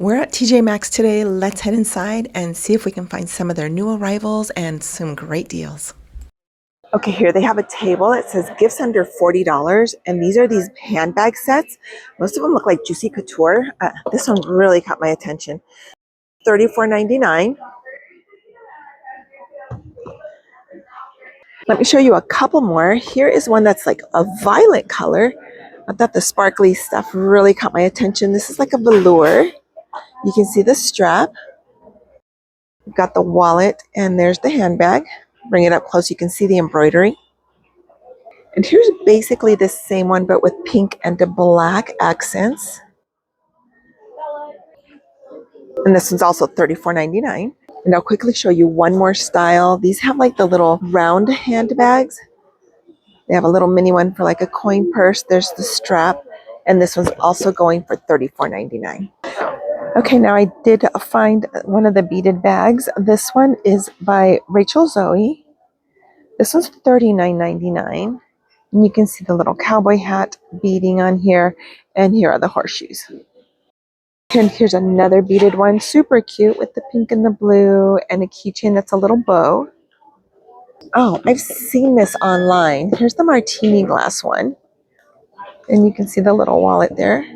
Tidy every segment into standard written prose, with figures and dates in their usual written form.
We're at TJ Maxx today. Let's head inside and see if we can find some of their new arrivals and some great deals. Okay, here they have a table. It says gifts under $40, and these are these handbag sets. Most of them look like Juicy Couture. This one really caught my attention. $34.99. Let me show you a couple more. Here is one that's like a violet color. I thought the sparkly stuff really caught my attention. This is like a velour. You can see the strap. We've got the wallet, and there's the handbag. Bring it up close, you can see the embroidery. And here's basically the same one, but with pink and black accents. And this one's also $34.99. And I'll quickly show you one more style. These have like the little round handbags. They have a little mini one for like a coin purse. There's the strap. And this one's also going for $34.99. Okay, now I did find one of the beaded bags. This one is by Rachel Zoe. This one's $39.99. And you can see the little cowboy hat beading on here. And here are the horseshoes. And here's another beaded one. Super cute with the pink and the blue and a keychain that's a little bow. Oh, I've seen this online. Here's the martini glass one. And you can see the little wallet there.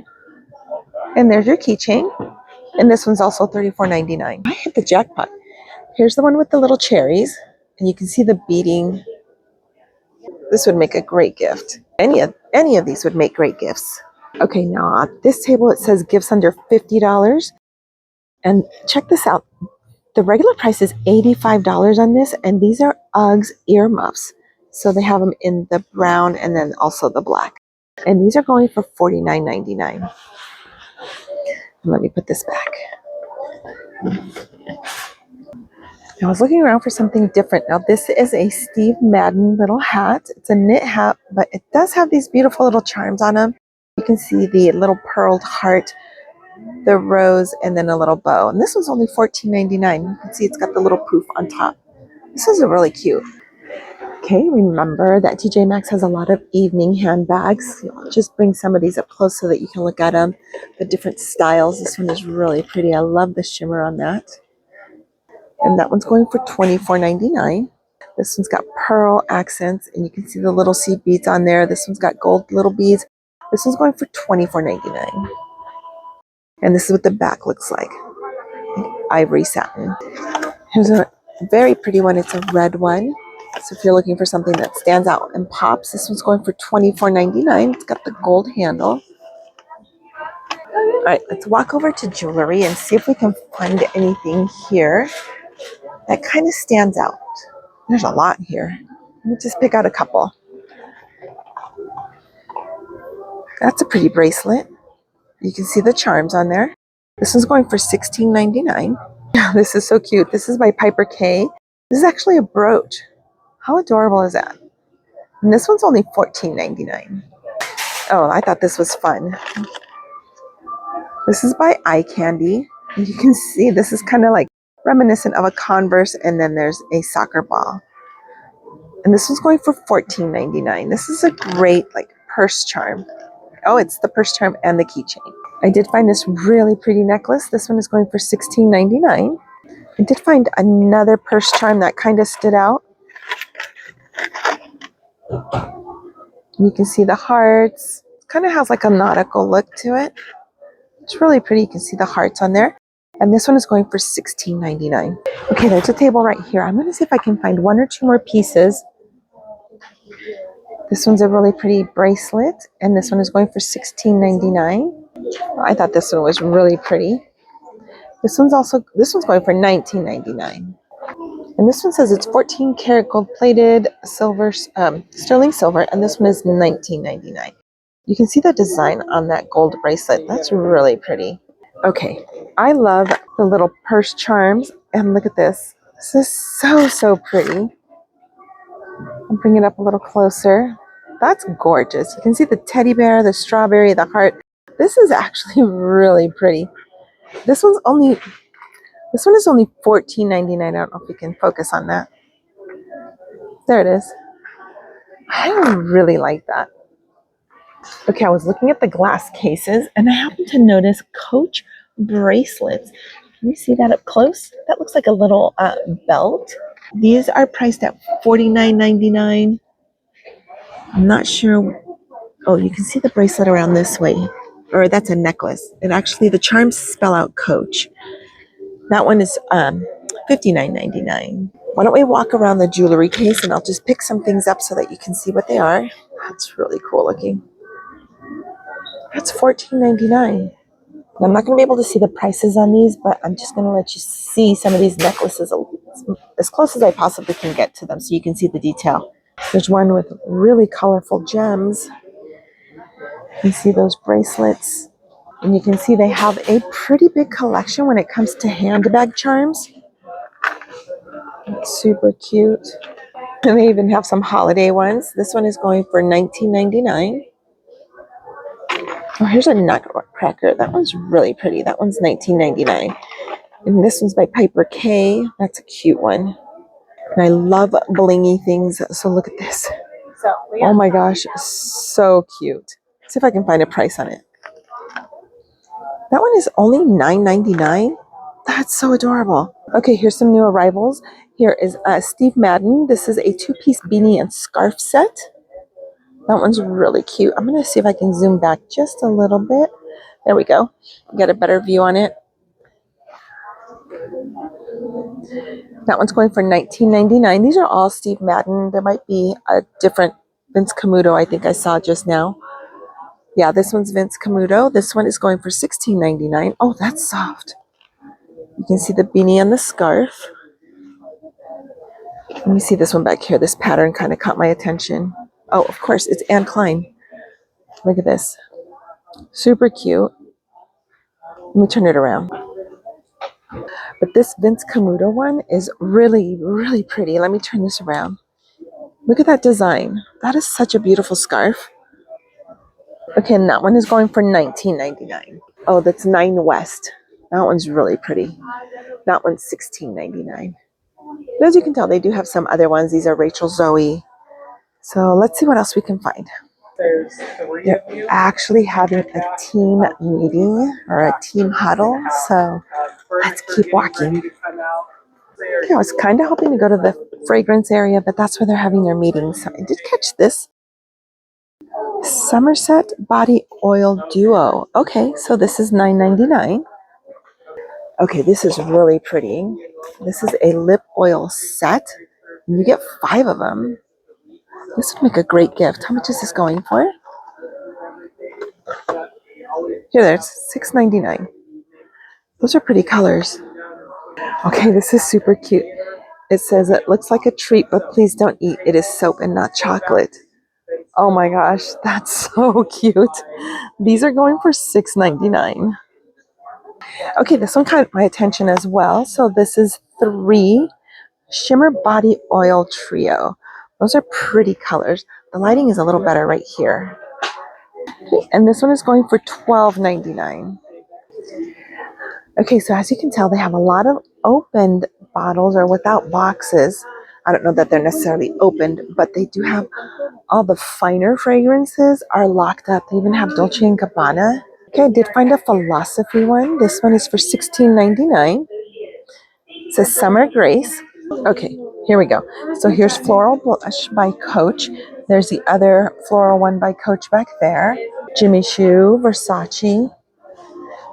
And there's your keychain. And this one's also $34.99. I hit the jackpot. Here's the one with the little cherries. And you can see the beading. This would make a great gift. Any of these would make great gifts. Okay, now at this table it says gifts under $50. And check this out. The regular price is $85 on this, and these are UGGS earmuffs. So they have them in the brown and then also the black. And these are going for $49.99. Let me put this back. I was looking around for something different. Now this is a Steve Madden little hat. It's a knit hat, but it does have these beautiful little charms on them. You can see the little pearled heart, the rose, and then a little bow. And this one's only $14.99. You can see it's got the little poof on top. This is really cute. Okay, remember that TJ Maxx has a lot of evening handbags. I'll just bring some of these up close so that you can look at them. The different styles. This one is really pretty. I love the shimmer on that. And that one's going for $24.99. This one's got pearl accents, and you can see the little seed beads on there. This one's got gold little beads. This one's going for $24.99. And this is what the back looks like. Ivory satin. Here's a very pretty one. It's a red one. So if you're looking for something that stands out and pops, this one's going for $24.99. It's got the gold handle. All right, let's walk over to jewelry and see if we can find anything here that kind of stands out. There's a lot here. Let me just pick out a couple. That's a pretty bracelet. You can see the charms on there. This one's going for $16.99. This is so cute. This is by Piper K. This is actually a brooch. How adorable is that? And this one's only $14.99. Oh, I thought this was fun. This is by Eye Candy. And you can see this is kind of like reminiscent of a Converse, and then there's a soccer ball. And this one's going for $14.99. This is a great like purse charm. Oh, it's the purse charm and the keychain. I did find this really pretty necklace. This one is going for $16.99. I did find another purse charm that kind of stood out. You can see the hearts. It kind of has like a nautical look to it. It's really pretty. You can see the hearts on there. And this one is going for $16.99. Okay, there's a table right here. I'm going to see if I can find one or two more pieces. This one's a really pretty bracelet. And this one is going for $16.99. I thought this one was really pretty. This one's going for $19.99. And this one says it's 14 karat gold plated silver, sterling silver, and this one is $19.99. You can see the design on that gold bracelet. That's really pretty. Okay, I love the little purse charms, and look at this. This is so pretty. I'll bring it up a little closer. That's gorgeous. You can see the teddy bear, the strawberry, the heart. This is actually really pretty. This one is only $14.99. I don't know if we can focus on that. There it is. I really like that. Okay, I was looking at the glass cases, and I happened to notice Coach bracelets. Can you see that up close? That looks like a little belt. These are priced at $49.99. I'm not sure. Oh, you can see the bracelet around this way. Or that's a necklace. And actually the charms spell out Coach. That one is $59.99. Why don't we walk around the jewelry case and I'll just pick some things up so that you can see what they are. That's really cool looking. That's $14.99. I'm not going to be able to see the prices on these, but I'm just going to let you see some of these necklaces as close as I possibly can get to them so you can see the detail. There's one with really colorful gems. You can see those bracelets. And you can see they have a pretty big collection when it comes to handbag charms. It's super cute. And they even have some holiday ones. This one is going for $19.99. Oh, here's a nutcracker. That one's really pretty. That one's $19.99. And this one's by Piper K. That's a cute one. And I love blingy things. So look at this. Oh my gosh, so cute. See if I can find a price on it. That one is only $9.99. That's so adorable. Okay, here's some new arrivals. Here is Steve Madden. This is a two-piece beanie and scarf set. That one's really cute. I'm going to see if I can zoom back just a little bit. There we go. Get a better view on it. That one's going for $19.99. These are all Steve Madden. There might be a different Vince Camuto I think I saw just now. Yeah, this one's Vince Camuto. This one is going for $16.99. Oh, that's soft. You can see the beanie and the scarf. Let me see this one back here. This pattern kind of caught my attention. Oh, of course, it's Anne Klein. Look at this. Super cute. Let me turn it around. But this Vince Camuto one is really, really pretty. Let me turn this around. Look at that design. That is such a beautiful scarf. Okay, and that one is going for $19.99. Oh, that's 9 West. That one's really pretty. That one's $16.99. But as you can tell, they do have some other ones. These are Rachel Zoe. So let's see what else we can find. They're actually having a team meeting or a team huddle. So let's keep walking. Okay, I was kind of hoping to go to the fragrance area, but that's where they're having their meetings. So I did catch this. Somerset Body Oil Duo. Okay, so this is $9.99. Okay, this is really pretty. This is a lip oil set. And you get 5 of them. This would make a great gift. How much is this going for? Here, there's $6.99. Those are pretty colors. Okay, this is super cute. It says it looks like a treat, but please don't eat. It is soap and not chocolate. Oh my gosh, that's so cute. These are going for $6.99. Okay, this one caught my attention as well. So this is 3 Shimmer Body Oil Trio. Those are pretty colors. The lighting is a little better right here. And this one is going for $12.99. Okay, so as you can tell, they have a lot of opened bottles or without boxes. I don't know that they're necessarily opened, but they do have all the finer fragrances are locked up. They even have Dolce & Gabbana. Okay, I did find a Philosophy one. This one is for $16.99. It says Summer Grace. Okay, here we go. So here's Floral Blush by Coach. There's the other floral one by Coach back there. Jimmy Choo, Versace.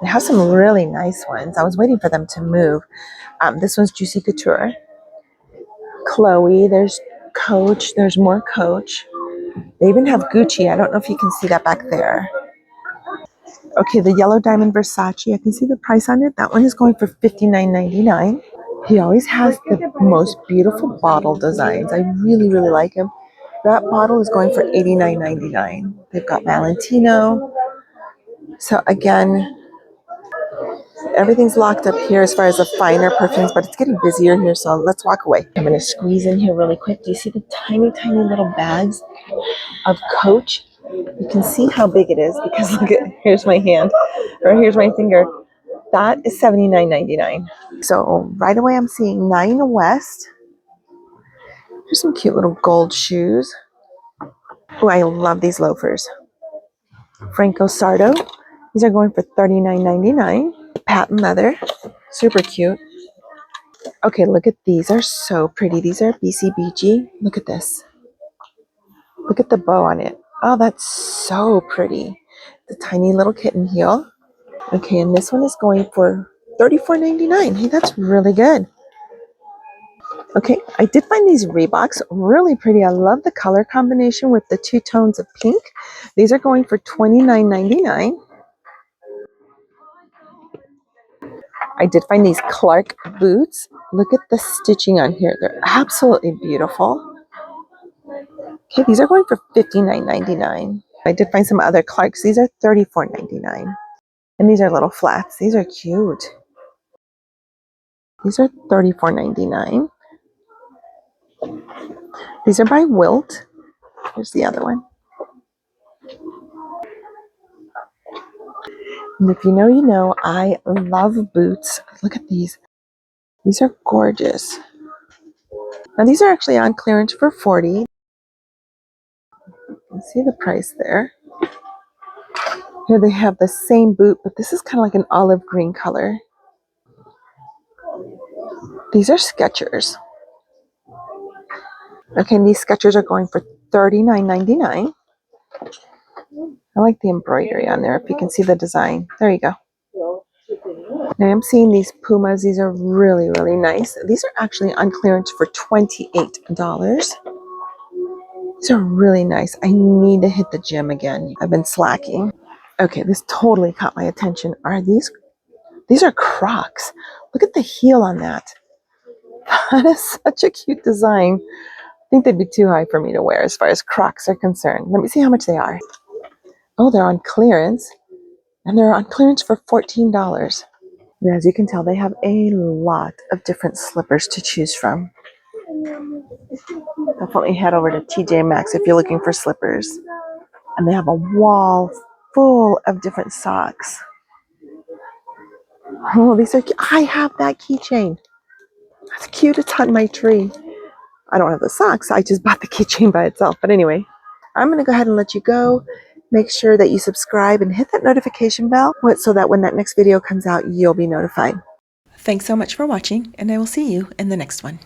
They have some really nice ones. I was waiting for them to move. This one's Juicy Couture. Chloe, there's Coach. There's more Coach. They even have Gucci. I don't know if you can see that back there. Okay, the Yellow Diamond Versace. I can see the price on it. That one is going for $59.99. He always has the most beautiful bottle designs. I really, really like him. That bottle is going for $89.99. They've got Valentino. So again, everything's locked up here as far as the finer perfumes, but it's getting busier here, so let's walk away. I'm going to squeeze in here really quick. Do you see the tiny, tiny little bags of Coach? You can see how big it is because look at, here's my hand, or here's my finger. That is $79.99. So right away I'm seeing 9 West. Here's some cute little gold shoes. Oh, I love these loafers. Franco Sardo. These are going for $39.99. patent leather. Super cute. Okay, look at these. They're so pretty. These are BCBG. Look at this. Look at the bow on it. Oh, that's so pretty. The tiny little kitten heel. Okay, and this one is going for $34.99. Hey, that's really good. Okay, I did find these Reeboks really pretty. I love the color combination with the two tones of pink. These are going for $29.99. I did find these Clark boots. Look at the stitching on here. They're absolutely beautiful. Okay, these are going for $59.99. I did find some other Clarks. These are $34.99. And these are little flats. These are cute. These are $34.99. These are by Wilt. Here's the other one. And if you know, you know, I love boots. Look at these. These are gorgeous. Now these are actually on clearance for $40. You can see the price there. Here they have the same boot, but this is kind of like an olive green color. These are Skechers. Okay, and these Skechers are going for $39.99. I like the embroidery on there, if you can see the design. There you go. Now I'm seeing these Pumas. These are really, really nice. These are actually on clearance for $28. These are really nice. I need to hit the gym again. I've been slacking. Okay, this totally caught my attention. Are these are Crocs. Look at the heel on that. That is such a cute design. I think they'd be too high for me to wear as far as Crocs are concerned. Let me see how much they are. Oh, they're on clearance. And they're on clearance for $14. And as you can tell, they have a lot of different slippers to choose from. Definitely head over to Tjmaxx if you're looking for slippers. And they have a wall full of different socks. Oh, these are cute. I have that keychain. That's cute. It's on my tree. I don't have the socks. I just bought the keychain by itself. But anyway, I'm going to go ahead and let you go. Make sure that you subscribe and hit that notification bell so that when that next video comes out, you'll be notified. Thanks so much for watching, and I will see you in the next one.